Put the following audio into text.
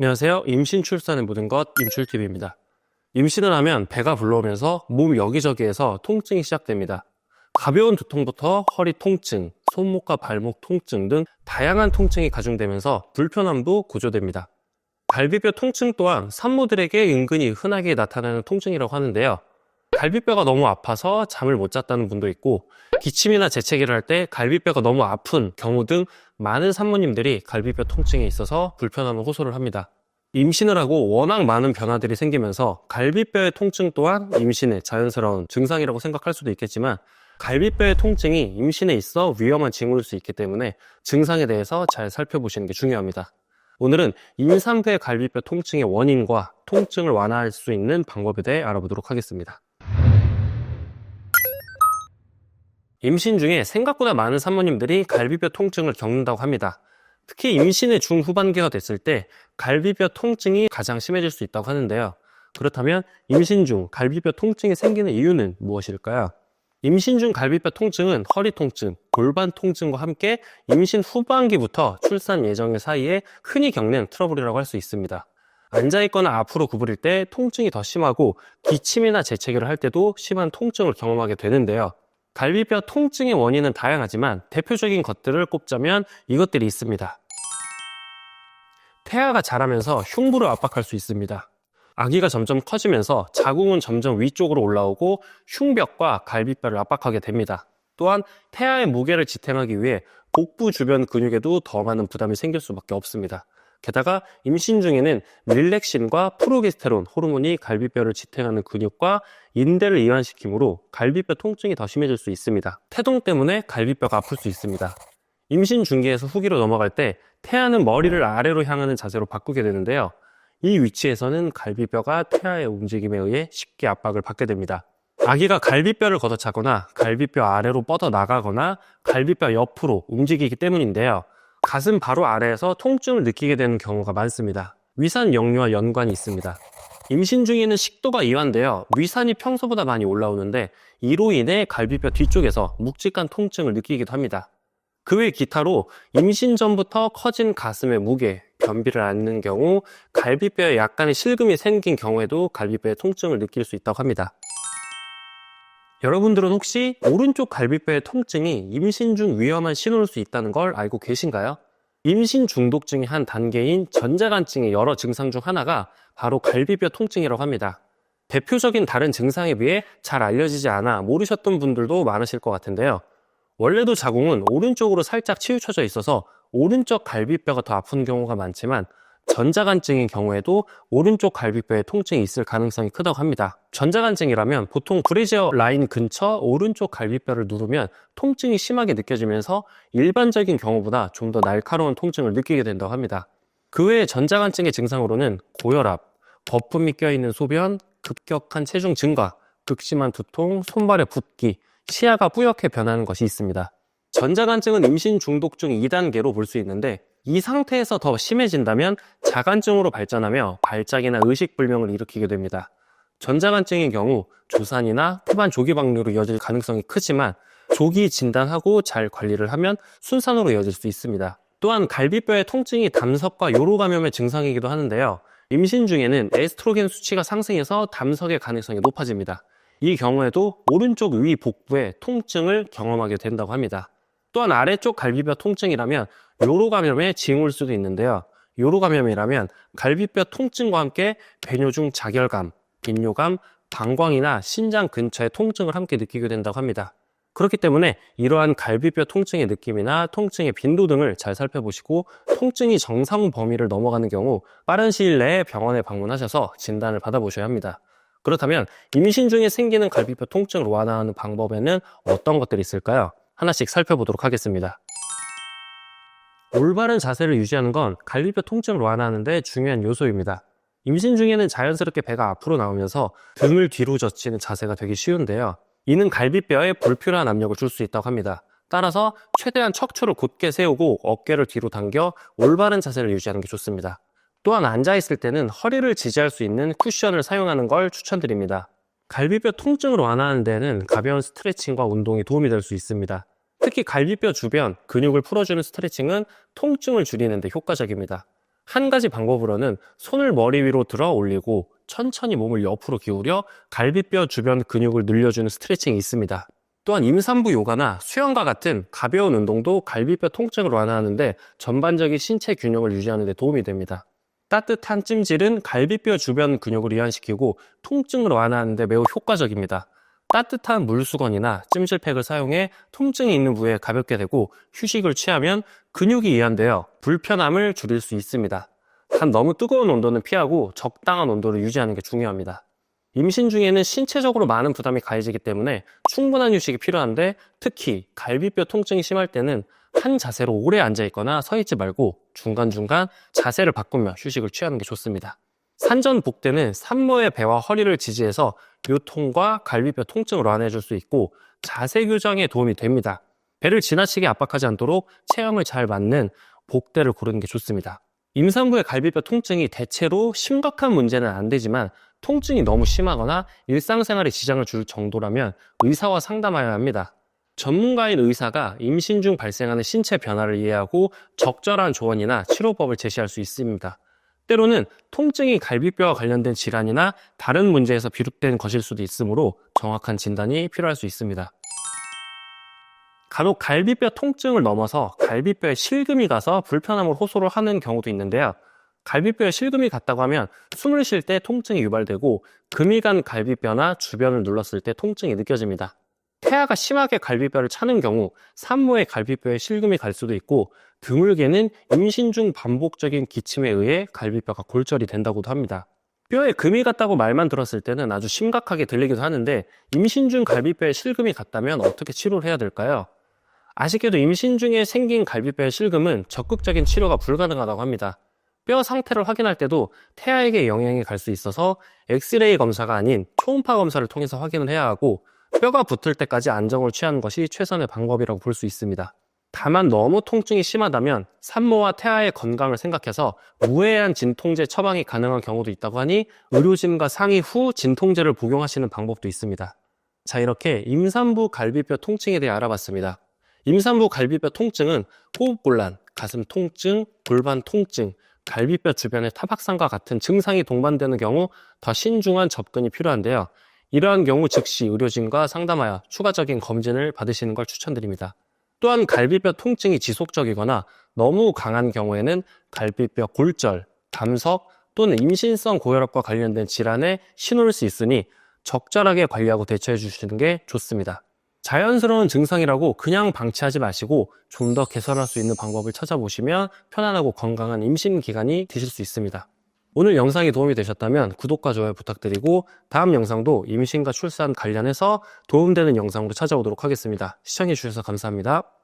안녕하세요. 임신 출산의 모든 것 임출TV입니다. 임신을 하면 배가 불러오면서 몸 여기저기에서 통증이 시작됩니다. 가벼운 두통부터 허리 통증, 손목과 발목 통증 등 다양한 통증이 가중되면서 불편함도 고조됩니다. 갈비뼈 통증 또한 산모들에게 은근히 흔하게 나타나는 통증이라고 하는데요. 갈비뼈가 너무 아파서 잠을 못 잤다는 분도 있고, 기침이나 재채기를 할 때 갈비뼈가 너무 아픈 경우 등 많은 산모님들이 갈비뼈 통증에 있어서 불편함을 호소를 합니다. 임신을 하고 워낙 많은 변화들이 생기면서 갈비뼈의 통증 또한 임신의 자연스러운 증상이라고 생각할 수도 있겠지만, 갈비뼈의 통증이 임신에 있어 위험한 징후일 수 있기 때문에 증상에 대해서 잘 살펴보시는 게 중요합니다. 오늘은 임산부의 갈비뼈 통증의 원인과 통증을 완화할 수 있는 방법에 대해 알아보도록 하겠습니다. 임신 중에 생각보다 많은 산모님들이 갈비뼈 통증을 겪는다고 합니다. 특히 임신의 중후반기가 됐을 때 갈비뼈 통증이 가장 심해질 수 있다고 하는데요. 그렇다면 임신 중 갈비뼈 통증이 생기는 이유는 무엇일까요? 임신 중 갈비뼈 통증은 허리 통증, 골반 통증과 함께 임신 후반기부터 출산 예정 사이에 흔히 겪는 트러블이라고 할 수 있습니다. 앉아있거나 앞으로 구부릴 때 통증이 더 심하고, 기침이나 재채기를 할 때도 심한 통증을 경험하게 되는데요. 갈비뼈 통증의 원인은 다양하지만 대표적인 것들을 꼽자면 이것들이 있습니다. 태아가 자라면서 흉부를 압박할 수 있습니다. 아기가 점점 커지면서 자궁은 점점 위쪽으로 올라오고 흉벽과 갈비뼈를 압박하게 됩니다. 또한 태아의 무게를 지탱하기 위해 복부 주변 근육에도 더 많은 부담이 생길 수밖에 없습니다. 게다가 임신 중에는 릴렉신과 프로게스테론 호르몬이 갈비뼈를 지탱하는 근육과 인대를 이완시키므로 갈비뼈 통증이 더 심해질 수 있습니다. 태동 때문에 갈비뼈가 아플 수 있습니다. 임신 중기에서 후기로 넘어갈 때 태아는 머리를 아래로 향하는 자세로 바꾸게 되는데요. 이 위치에서는 갈비뼈가 태아의 움직임에 의해 쉽게 압박을 받게 됩니다. 아기가 갈비뼈를 걷어차거나 갈비뼈 아래로 뻗어 나가거나 갈비뼈 옆으로 움직이기 때문인데요. 가슴 바로 아래에서 통증을 느끼게 되는 경우가 많습니다. 위산 역류와 연관이 있습니다. 임신 중에는 식도가 이완되어 위산이 평소보다 많이 올라오는데, 이로 인해 갈비뼈 뒤쪽에서 묵직한 통증을 느끼기도 합니다. 그 외 기타로 임신 전부터 커진 가슴의 무게, 변비를 앓는 경우, 갈비뼈에 약간의 실금이 생긴 경우에도 갈비뼈의 통증을 느낄 수 있다고 합니다. 여러분들은 혹시 오른쪽 갈비뼈의 통증이 임신 중 위험한 신호일 수 있다는 걸 알고 계신가요? 임신 중독증의 한 단계인 전자간증의 여러 증상 중 하나가 바로 갈비뼈 통증이라고 합니다. 대표적인 다른 증상에 비해 잘 알려지지 않아 모르셨던 분들도 많으실 것 같은데요. 원래도 자궁은 오른쪽으로 살짝 치우쳐져 있어서 오른쪽 갈비뼈가 더 아픈 경우가 많지만, 전자간증인 경우에도 오른쪽 갈비뼈에 통증이 있을 가능성이 크다고 합니다. 전자간증이라면 보통 브래지어 라인 근처 오른쪽 갈비뼈를 누르면 통증이 심하게 느껴지면서 일반적인 경우보다 좀 더 날카로운 통증을 느끼게 된다고 합니다. 그 외에 전자간증의 증상으로는 고혈압, 거품이 껴있는 소변, 급격한 체중 증가, 극심한 두통, 손발의 붓기, 시야가 뿌옇게 변하는 것이 있습니다. 전자간증은 임신 중독증 2단계로 볼 수 있는데, 이 상태에서 더 심해진다면 자간증으로 발전하며 발작이나 의식불명을 일으키게 됩니다. 전자간증의 경우 조산이나 후반 조기 방류로 이어질 가능성이 크지만, 조기 진단하고 잘 관리를 하면 순산으로 이어질 수 있습니다. 또한 갈비뼈의 통증이 담석과 요로 감염의 증상이기도 하는데요. 임신 중에는 에스트로겐 수치가 상승해서 담석의 가능성이 높아집니다. 이 경우에도 오른쪽 위 복부에 통증을 경험하게 된다고 합니다. 또한 아래쪽 갈비뼈 통증이라면 요로 감염의 징후일 수도 있는데요. 요로 감염이라면 갈비뼈 통증과 함께 배뇨 중 자결감, 빈뇨감, 방광이나 신장 근처의 통증을 함께 느끼게 된다고 합니다. 그렇기 때문에 이러한 갈비뼈 통증의 느낌이나 통증의 빈도 등을 잘 살펴보시고, 통증이 정상 범위를 넘어가는 경우 빠른 시일 내에 병원에 방문하셔서 진단을 받아보셔야 합니다. 그렇다면 임신 중에 생기는 갈비뼈 통증을 완화하는 방법에는 어떤 것들이 있을까요? 하나씩 살펴보도록 하겠습니다. 올바른 자세를 유지하는 건 갈비뼈 통증을 완화하는 데 중요한 요소입니다. 임신 중에는 자연스럽게 배가 앞으로 나오면서 등을 뒤로 젖히는 자세가 되기 쉬운데요. 이는 갈비뼈에 불필요한 압력을 줄 수 있다고 합니다. 따라서 최대한 척추를 곧게 세우고 어깨를 뒤로 당겨 올바른 자세를 유지하는 게 좋습니다. 또한 앉아있을 때는 허리를 지지할 수 있는 쿠션을 사용하는 걸 추천드립니다. 갈비뼈 통증을 완화하는 데는 가벼운 스트레칭과 운동이 도움이 될 수 있습니다. 특히 갈비뼈 주변 근육을 풀어주는 스트레칭은 통증을 줄이는 데 효과적입니다. 한 가지 방법으로는 손을 머리 위로 들어 올리고 천천히 몸을 옆으로 기울여 갈비뼈 주변 근육을 늘려주는 스트레칭이 있습니다. 또한 임산부 요가나 수영과 같은 가벼운 운동도 갈비뼈 통증을 완화하는데 전반적인 신체 균형을 유지하는 데 도움이 됩니다. 따뜻한 찜질은 갈비뼈 주변 근육을 이완시키고 통증을 완화하는 데 매우 효과적입니다. 따뜻한 물수건이나 찜질팩을 사용해 통증이 있는 부위에 가볍게 대고 휴식을 취하면 근육이 이완되어 불편함을 줄일 수 있습니다. 단 너무 뜨거운 온도는 피하고 적당한 온도를 유지하는 게 중요합니다. 임신 중에는 신체적으로 많은 부담이 가해지기 때문에 충분한 휴식이 필요한데 특히 갈비뼈 통증이 심할 때는 한 자세로 오래 앉아있거나 서 있지 말고 중간중간 자세를 바꾸며 휴식을 취하는 게 좋습니다. 산전복대는 산모의 배와 허리를 지지해서 요통과 갈비뼈 통증을 완화해줄 수 있고 자세 교정에 도움이 됩니다. 배를 지나치게 압박하지 않도록 체형을 잘 맞는 복대를 고르는 게 좋습니다. 임산부의 갈비뼈 통증이 대체로 심각한 문제는 안 되지만 통증이 너무 심하거나 일상생활에 지장을 줄 정도라면 의사와 상담해야 합니다. 전문가인 의사가 임신 중 발생하는 신체 변화를 이해하고 적절한 조언이나 치료법을 제시할 수 있습니다. 때로는 통증이 갈비뼈와 관련된 질환이나 다른 문제에서 비롯된 것일 수도 있으므로 정확한 진단이 필요할 수 있습니다. 간혹 갈비뼈 통증을 넘어서 갈비뼈에 실금이 가서 불편함을 호소를 하는 경우도 있는데요. 갈비뼈에 실금이 갔다고 하면 숨을 쉴 때 통증이 유발되고 금이 간 갈비뼈나 주변을 눌렀을 때 통증이 느껴집니다. 태아가 심하게 갈비뼈를 차는 경우 산모의 갈비뼈에 실금이 갈 수도 있고 드물게는 임신 중 반복적인 기침에 의해 갈비뼈가 골절이 된다고도 합니다. 뼈에 금이 갔다고 말만 들었을 때는 아주 심각하게 들리기도 하는데 임신 중 갈비뼈에 실금이 갔다면 어떻게 치료를 해야 될까요? 아쉽게도 임신 중에 생긴 갈비뼈의 실금은 적극적인 치료가 불가능하다고 합니다. 뼈 상태를 확인할 때도 태아에게 영향이 갈 수 있어서 엑스레이 검사가 아닌 초음파 검사를 통해서 확인을 해야 하고 뼈가 붙을 때까지 안정을 취하는 것이 최선의 방법이라고 볼 수 있습니다. 다만 너무 통증이 심하다면 산모와 태아의 건강을 생각해서 무해한 진통제 처방이 가능한 경우도 있다고 하니 의료진과 상의 후 진통제를 복용하시는 방법도 있습니다. 자, 이렇게 임산부 갈비뼈 통증에 대해 알아봤습니다. 임산부 갈비뼈 통증은 호흡곤란, 가슴 통증, 골반 통증, 갈비뼈 주변의 타박상과 같은 증상이 동반되는 경우 더 신중한 접근이 필요한데요. 이러한 경우 즉시 의료진과 상담하여 추가적인 검진을 받으시는 걸 추천드립니다. 또한 갈비뼈 통증이 지속적이거나 너무 강한 경우에는 갈비뼈 골절, 담석 또는 임신성 고혈압과 관련된 질환에 신호일 수 있으니 적절하게 관리하고 대처해 주시는 게 좋습니다. 자연스러운 증상이라고 그냥 방치하지 마시고 좀 더 개선할 수 있는 방법을 찾아보시면 편안하고 건강한 임신 기간이 되실 수 있습니다. 오늘 영상이 도움이 되셨다면 구독과 좋아요 부탁드리고 다음 영상도 임신과 출산 관련해서 도움되는 영상으로 찾아오도록 하겠습니다. 시청해 주셔서 감사합니다.